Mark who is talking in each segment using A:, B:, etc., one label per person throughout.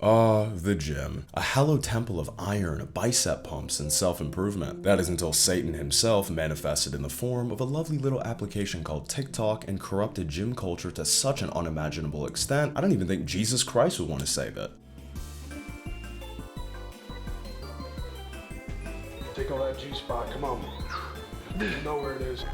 A: Ah, the gym. A hallowed temple of iron, bicep pumps, and self-improvement. That is until Satan himself manifested in the form of a lovely little application called TikTok and corrupted gym culture to such an unimaginable extent, I don't even think Jesus Christ would want to save it.
B: Take all that G-spot, come on. You know where it is.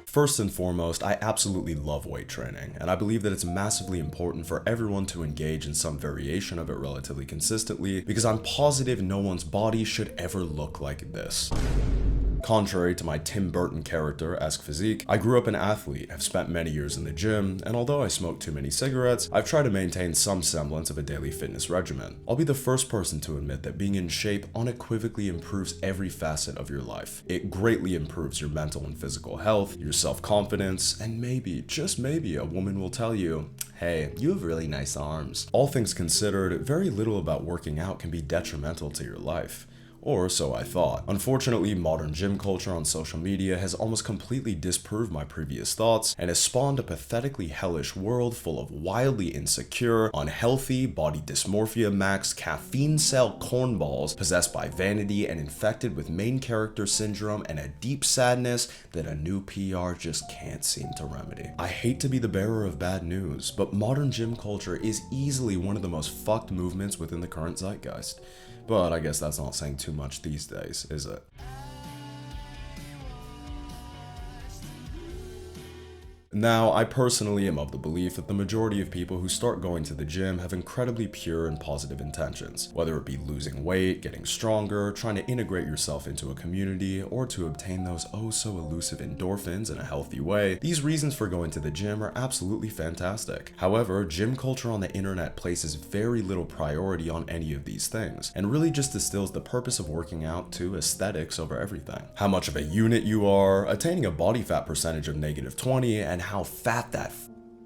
A: First and foremost, I absolutely love weight training, and I believe that it's massively important for everyone to engage in some variation of it relatively consistently, because I'm positive no one's body should ever look like this. Contrary to my Tim Burton character-esque physique, I grew up an athlete, have spent many years in the gym, and although I smoke too many cigarettes, I've tried to maintain some semblance of a daily fitness regimen. I'll be the first person to admit that being in shape unequivocally improves every facet of your life. It greatly improves your mental and physical health, your self-confidence, and maybe, just maybe, a woman will tell you, hey, you have really nice arms. All things considered, very little about working out can be detrimental to your life. Or so I thought. Unfortunately, modern gym culture on social media has almost completely disproved my previous thoughts and has spawned a pathetically hellish world full of wildly insecure, unhealthy, body dysmorphia maxed, caffeine cell cornballs possessed by vanity and infected with main character syndrome and a deep sadness that a new PR just can't seem to remedy. I hate to be the bearer of bad news, but modern gym culture is easily one of the most fucked movements within the current zeitgeist. But I guess that's not saying too much these days, is it? Now, I personally am of the belief that the majority of people who start going to the gym have incredibly pure and positive intentions, whether it be losing weight, getting stronger, trying to integrate yourself into a community, or to obtain those oh so elusive endorphins in a healthy way. These reasons for going to the gym are absolutely fantastic. However, gym culture on the internet places very little priority on any of these things, and really just distills the purpose of working out to aesthetics over everything. How much of a unit you are, attaining a body fat percentage of -20, and how fat that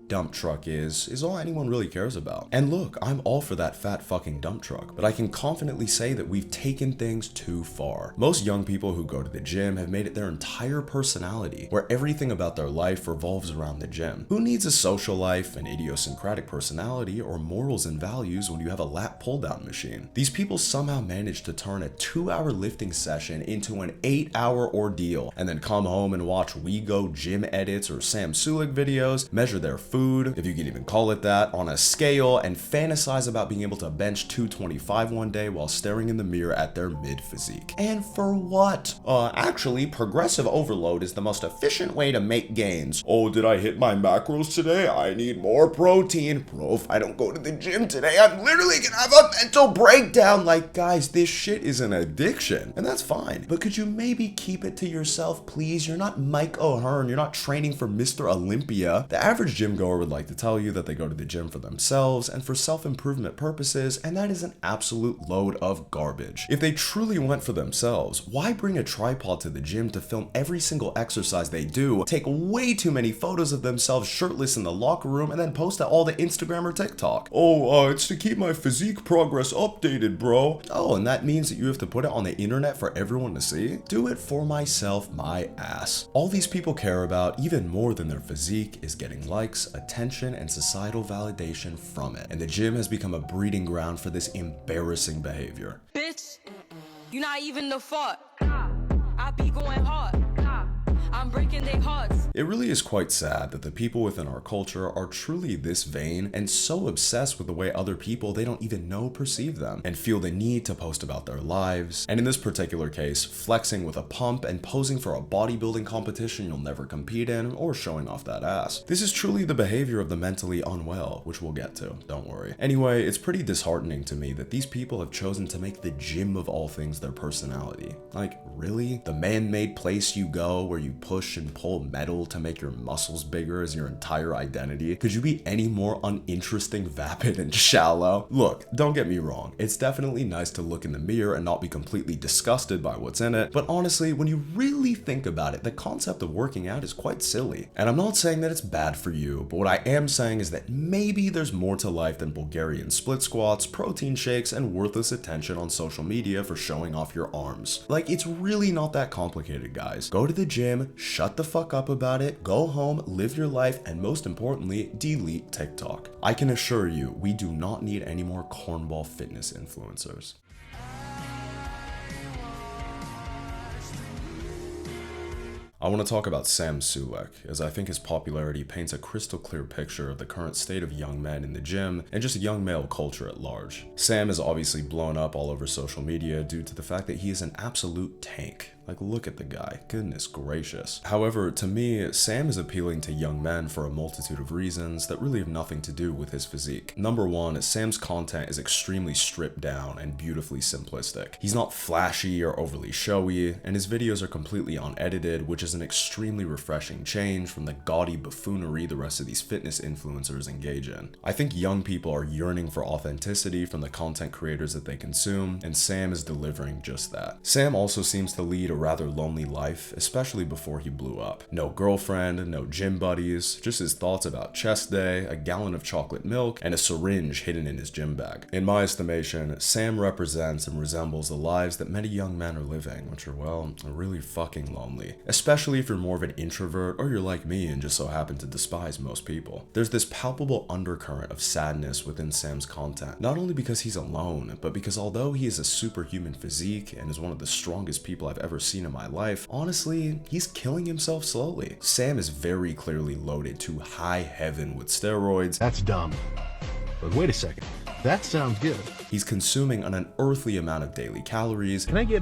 A: dump truck is all anyone really cares about. And look, I'm all for that fat fucking dump truck, but I can confidently say that we've taken things too far. Most young people who go to the gym have made it their entire personality, where everything about their life revolves around the gym. Who needs a social life, an idiosyncratic personality, or morals and values when you have a lat pull-down machine? These people somehow manage to turn a 2-hour lifting session into an 8-hour ordeal, and then come home and watch We Go Gym edits or Sam Sulik videos, measure their food, if you can even call it that, on a scale, and fantasize about being able to bench 225 one day while staring in the mirror at their mid-physique. And for what? Actually, progressive overload is the most efficient way to make gains. Oh, did I hit my macros today? I need more protein. Bro, if I don't go to the gym today, I'm literally gonna have a mental breakdown. Like, guys, this shit is an addiction, and that's fine. But could you maybe keep it to yourself, please? You're not Mike O'Hearn. You're not training for Mr. Olympia. The average gym goer would like to tell you that they go to the gym for themselves and for self-improvement purposes, and that is an absolute load of garbage. If they truly went for themselves, why bring a tripod to the gym to film every single exercise they do, take way too many photos of themselves shirtless in the locker room, and then post to all the Instagram or TikTok? Oh, it's to keep my physique progress updated, bro. Oh, and that means that you have to put it on the internet for everyone to see? Do it for myself, my ass. All these people care about, even more than their physique, is getting likes, attention, and societal validation from it. And the gym has become a breeding ground for this embarrassing behavior.
C: Bitch, you're not even the fault. I be going hard. I'm breaking their hearts.
A: It really is quite sad that the people within our culture are truly this vain and so obsessed with the way other people they don't even know perceive them, and feel the need to post about their lives, and in this particular case, flexing with a pump and posing for a bodybuilding competition you'll never compete in, or showing off that ass. This is truly the behavior of the mentally unwell, which we'll get to, don't worry. Anyway, it's pretty disheartening to me that these people have chosen to make the gym of all things their personality. Like, really? The man-made place you go where you push and pull metal fuel to make your muscles bigger as your entire identity? Could you be any more uninteresting, vapid, and shallow? Look, don't get me wrong, it's definitely nice to look in the mirror and not be completely disgusted by what's in it, but honestly, when you really think about it, the concept of working out is quite silly. And I'm not saying that it's bad for you, but what I am saying is that maybe there's more to life than Bulgarian split squats, protein shakes, and worthless attention on social media for showing off your arms. Like, it's really not that complicated, guys. Go to the gym, shut the fuck up about it, go home, live your life, and most importantly, delete TikTok. I can assure you, we do not need any more cornball fitness influencers. I want to talk about Sam Sulek, as I think his popularity paints a crystal clear picture of the current state of young men in the gym and just young male culture at large. Sam is obviously blown up all over social media due to the fact that he is an absolute tank. Like, look at the guy, goodness gracious. However, to me, Sam is appealing to young men for a multitude of reasons that really have nothing to do with his physique. Number one, Sam's content is extremely stripped down and beautifully simplistic. He's not flashy or overly showy, and his videos are completely unedited, which is an extremely refreshing change from the gaudy buffoonery the rest of these fitness influencers engage in. I think young people are yearning for authenticity from the content creators that they consume, and Sam is delivering just that. Sam also seems to lead a rather lonely life, especially before he blew up. No girlfriend, no gym buddies, just his thoughts about chest day, a gallon of chocolate milk, and a syringe hidden in his gym bag. In my estimation, Sam represents and resembles the lives that many young men are living, which are, well, really fucking lonely. Especially if you're more of an introvert or you're like me and just so happen to despise most people. There's this palpable undercurrent of sadness within Sam's content, not only because he's alone, but because although he has a superhuman physique and is one of the strongest people I've ever seen in my life, honestly, he's killing himself slowly. Sam is very clearly loaded to high heaven with steroids.
B: That's dumb. But wait a second. That sounds good.
A: He's consuming an unearthly amount of daily calories.
D: Can I get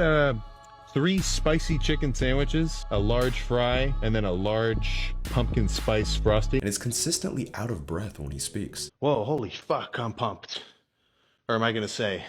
D: 3 spicy chicken sandwiches, a large fry, and then a large pumpkin spice frosty?
A: And is consistently out of breath when he speaks.
D: Whoa, holy fuck, I'm pumped. Or am I gonna say,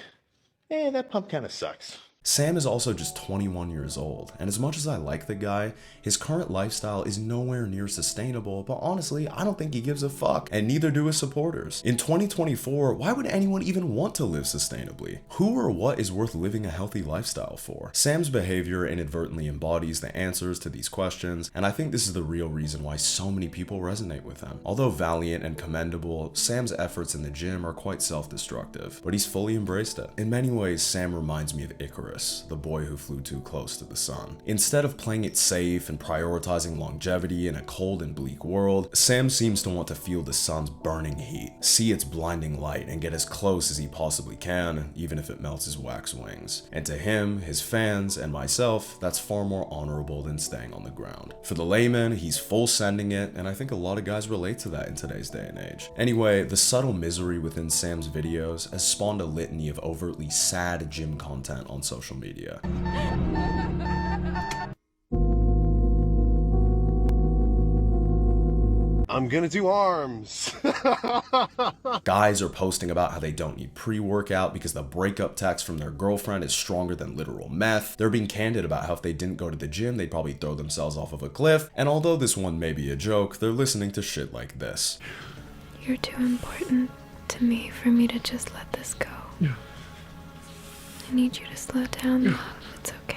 D: that pump kind of sucks?
A: Sam is also just 21 years old, and as much as I like the guy, his current lifestyle is nowhere near sustainable, but honestly, I don't think he gives a fuck, and neither do his supporters. In 2024, why would anyone even want to live sustainably? Who or what is worth living a healthy lifestyle for? Sam's behavior inadvertently embodies the answers to these questions, and I think this is the real reason why so many people resonate with him. Although valiant and commendable, Sam's efforts in the gym are quite self-destructive, but he's fully embraced it. In many ways, Sam reminds me of Icarus, the boy who flew too close to the sun. Instead of playing it safe and prioritizing longevity in a cold and bleak world, Sam seems to want to feel the sun's burning heat, see its blinding light, and get as close as he possibly can, even if it melts his wax wings. And to him, his fans, and myself, that's far more honorable than staying on the ground. For the layman, he's full sending it, and I think a lot of guys relate to that in today's day and age. Anyway, the subtle misery within Sam's videos has spawned a litany of overtly sad gym content on social media.
D: I'm gonna do arms.
A: Guys are posting about how they don't need pre-workout because the breakup text from their girlfriend is stronger than literal meth. They're being candid about how if they didn't go to the gym, they'd probably throw themselves off of a cliff. And although this one may be a joke, they're listening to shit like this.
E: You're too important to me for me to just let this go.
B: Yeah.
E: I need you to slow down, love. It's okay.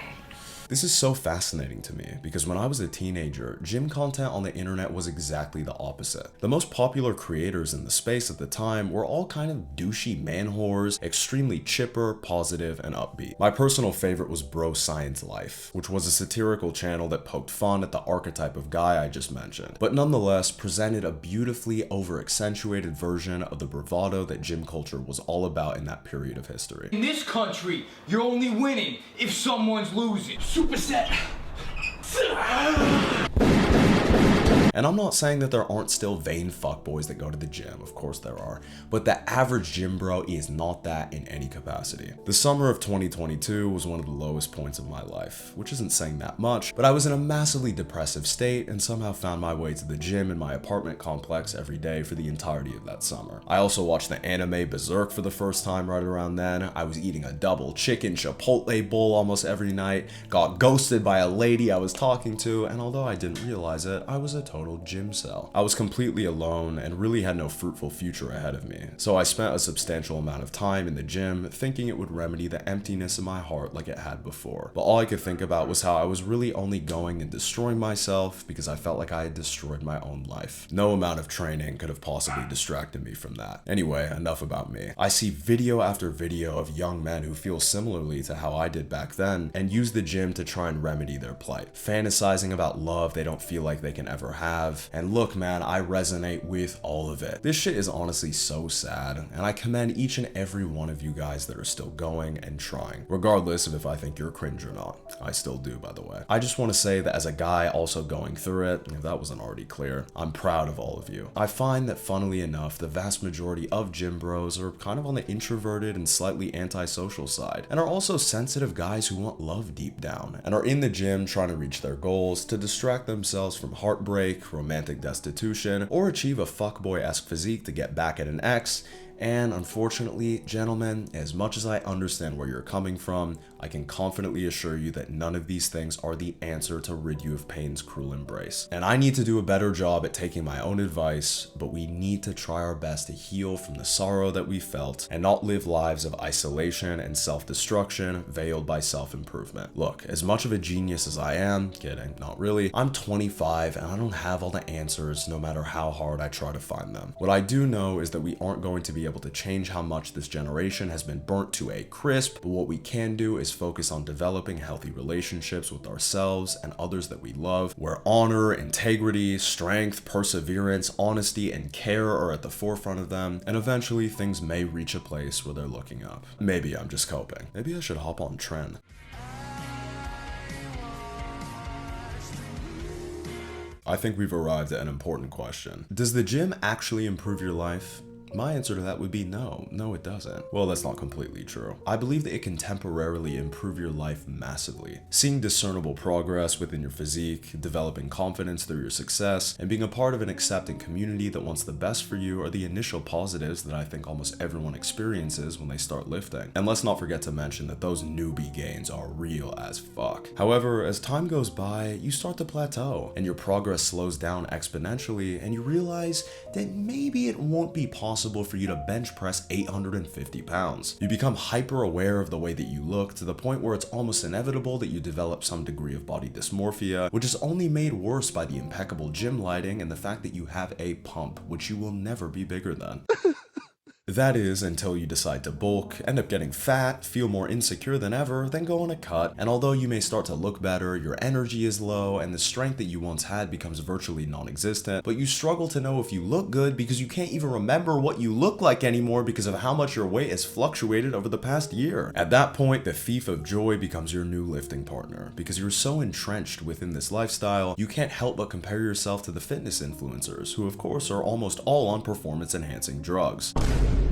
A: This is so fascinating to me because when I was a teenager, gym content on the internet was exactly the opposite. The most popular creators in the space at the time were all kind of douchey man whores, extremely chipper, positive, and upbeat. My personal favorite was Bro Science Life, which was a satirical channel that poked fun at the archetype of guy I just mentioned, but nonetheless presented a beautifully over-accentuated version of the bravado that gym culture was all about in that period of history.
F: In this country, you're only winning if someone's losing. Superset.
A: And I'm not saying that there aren't still vain fuckboys that go to the gym, of course there are, but the average gym bro is not that in any capacity. The summer of 2022 was one of the lowest points of my life, which isn't saying that much, but I was in a massively depressive state and somehow found my way to the gym in my apartment complex every day for the entirety of that summer. I also watched the anime Berserk for the first time right around then. I was eating a double chicken Chipotle bowl almost every night, got ghosted by a lady I was talking to, and although I didn't realize it, I was a total gym cell. I was completely alone and really had no fruitful future ahead of me, so I spent a substantial amount of time in the gym thinking it would remedy the emptiness in my heart like it had before. But all I could think about was how I was really only going and destroying myself because I felt like I had destroyed my own life. No amount of training could have possibly distracted me from that. Anyway, enough about me. I see video after video of young men who feel similarly to how I did back then and use the gym to try and remedy their plight, fantasizing about love they don't feel like they can ever have. And look, man, I resonate with all of it. This shit is honestly so sad, and I commend each and every one of you guys that are still going and trying, regardless of if I think you're cringe or not. I still do, by the way. I just want to say that as a guy also going through it, if that wasn't already clear, I'm proud of all of you. I find that funnily enough, the vast majority of gym bros are kind of on the introverted and slightly antisocial side, and are also sensitive guys who want love deep down, and are in the gym trying to reach their goals to distract themselves from heartbreak, romantic destitution, or achieve a fuckboy-esque physique to get back at an ex. And unfortunately, gentlemen, as much as I understand where you're coming from, I can confidently assure you that none of these things are the answer to rid you of pain's cruel embrace. And I need to do a better job at taking my own advice, but we need to try our best to heal from the sorrow that we felt and not live lives of isolation and self-destruction veiled by self-improvement. Look, as much of a genius as I am, kidding, not really, I'm 25 and I don't have all the answers no matter how hard I try to find them. What I do know is that we aren't going to be able to change how much this generation has been burnt to a crisp, but what we can do is focus on developing healthy relationships with ourselves and others that we love, where honor, integrity, strength, perseverance, honesty, and care are at the forefront of them, and eventually things may reach a place where they're looking up. Maybe I'm just coping. Maybe I should hop on trend. I think we've arrived at an important question. Does the gym actually improve your life? My answer to that would be no. No, it doesn't. Well, that's not completely true. I believe that it can temporarily improve your life massively. Seeing discernible progress within your physique, developing confidence through your success, and being a part of an accepting community that wants the best for you are the initial positives that I think almost everyone experiences when they start lifting. And let's not forget to mention that those newbie gains are real as fuck. However, as time goes by, you start to plateau, and your progress slows down exponentially, and you realize that maybe it won't be possible for you to bench press 850 pounds. You become hyper aware of the way that you look to the point where it's almost inevitable that you develop some degree of body dysmorphia, which is only made worse by the impeccable gym lighting and the fact that you have a pump, which you will never be bigger than. That is, until you decide to bulk, end up getting fat, feel more insecure than ever, then go on a cut, and although you may start to look better, your energy is low, and the strength that you once had becomes virtually non-existent, but you struggle to know if you look good because you can't even remember what you look like anymore because of how much your weight has fluctuated over the past year. At that point, the thief of joy becomes your new lifting partner, because you're so entrenched within this lifestyle, you can't help but compare yourself to the fitness influencers, who of course are almost all on performance-enhancing drugs.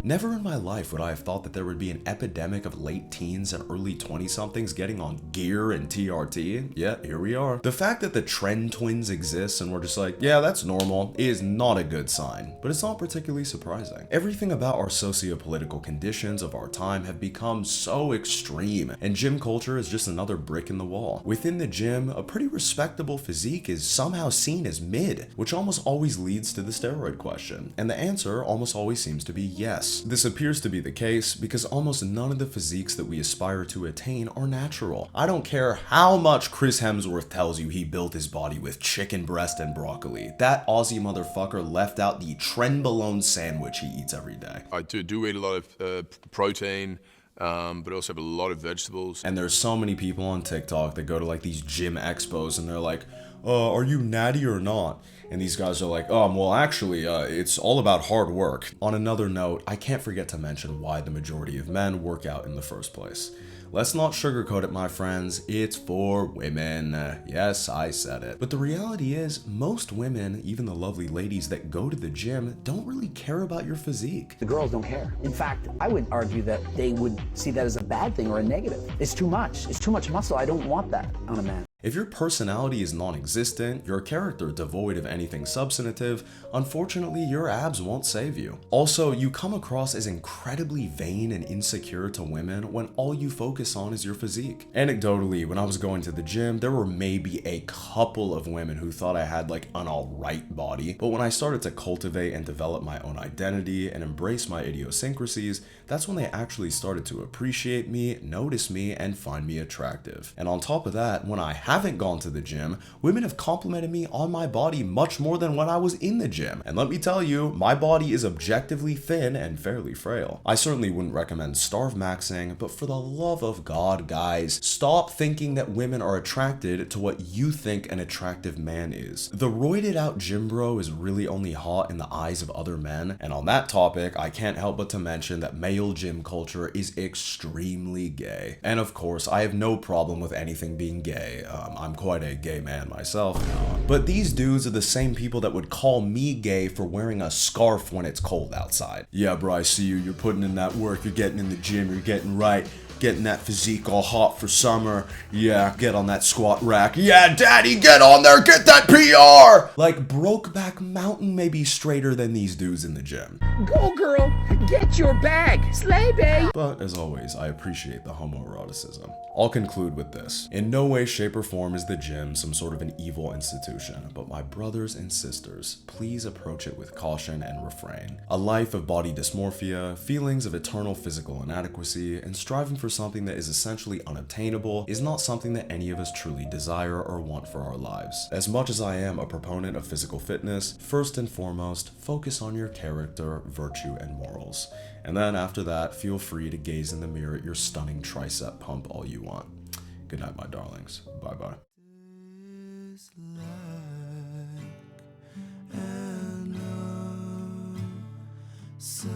A: Never in my life would I have thought that there would be an epidemic of late teens and early 20-somethings getting on gear and TRT. Yet, here we are. The fact that the trend twins exist and we're just like, yeah, that's normal, is not a good sign, but it's not particularly surprising. Everything about our socio-political conditions of our time have become so extreme, and gym culture is just another brick in the wall. Within the gym, a pretty respectable physique is somehow seen as mid, which almost always leads to the steroid question, and the answer almost always seems to be yes. This appears to be the case because almost none of the physiques that we aspire to attain are natural. I don't care how much Chris Hemsworth tells you he built his body with chicken breast and broccoli. That Aussie motherfucker left out the trenbolone sandwich he eats every day.
G: I do eat a lot of protein, but also have a lot of vegetables.
A: And there's so many people on TikTok that go to like these gym expos and they're like, are you natty or not? And these guys are like, well, actually, it's all about hard work. On another note, I can't forget to mention why the majority of men work out in the first place. Let's not sugarcoat it, my friends. It's for women. Yes, I said it. But the reality is, most women, even the lovely ladies that go to the gym, don't really care about your physique.
H: The girls don't care. In fact, I would argue that they would see that as a bad thing or a negative. It's too much. It's too much muscle. I don't want that on a man.
A: If your personality is non-existent, your character devoid of anything substantive, unfortunately your abs won't save you. Also, you come across as incredibly vain and insecure to women when all you focus on is your physique. Anecdotally, when I was going to the gym, there were maybe a couple of women who thought I had like an alright body, but when I started to cultivate and develop my own identity and embrace my idiosyncrasies, that's when they actually started to appreciate me, notice me, and find me attractive. And on top of that, when I haven't gone to the gym, women have complimented me on my body much more than when I was in the gym. And let me tell you, my body is objectively thin and fairly frail. I certainly wouldn't recommend starve maxing, but for the love of God, guys, stop thinking that women are attracted to what you think an attractive man is. The roided out gym bro is really only hot in the eyes of other men, and on that topic, I can't help but to mention that male gym culture is extremely gay. And of course, I have no problem with anything being gay. I'm quite a gay man myself. But these dudes are the same people that would call me gay for wearing a scarf when it's cold outside. Yeah, bro, I see you. You're putting in that work. You're getting in the gym. You're getting right. Getting that physique all hot for summer. Yeah, get on that squat rack. Yeah, daddy, get on there. Get that PR. Like, Brokeback Mountain may be straighter than these dudes in the gym.
H: Go, girl. Get your bag. Slay, babe.
A: But as always, I appreciate the homoeroticism. I'll conclude with this. In no way, shape, or form is the gym some sort of an evil institution, but my brothers and sisters, please approach it with caution and refrain. A life of body dysmorphia, feelings of eternal physical inadequacy, and striving for something that is essentially unobtainable is not something that any of us truly desire or want for our lives. As much as I am a proponent of physical fitness, first and foremost, focus on your character, virtue, and morals. And then after that, feel free to gaze in the mirror at your stunning tricep pump all you want. Good night, my darlings. Bye-bye.
I: So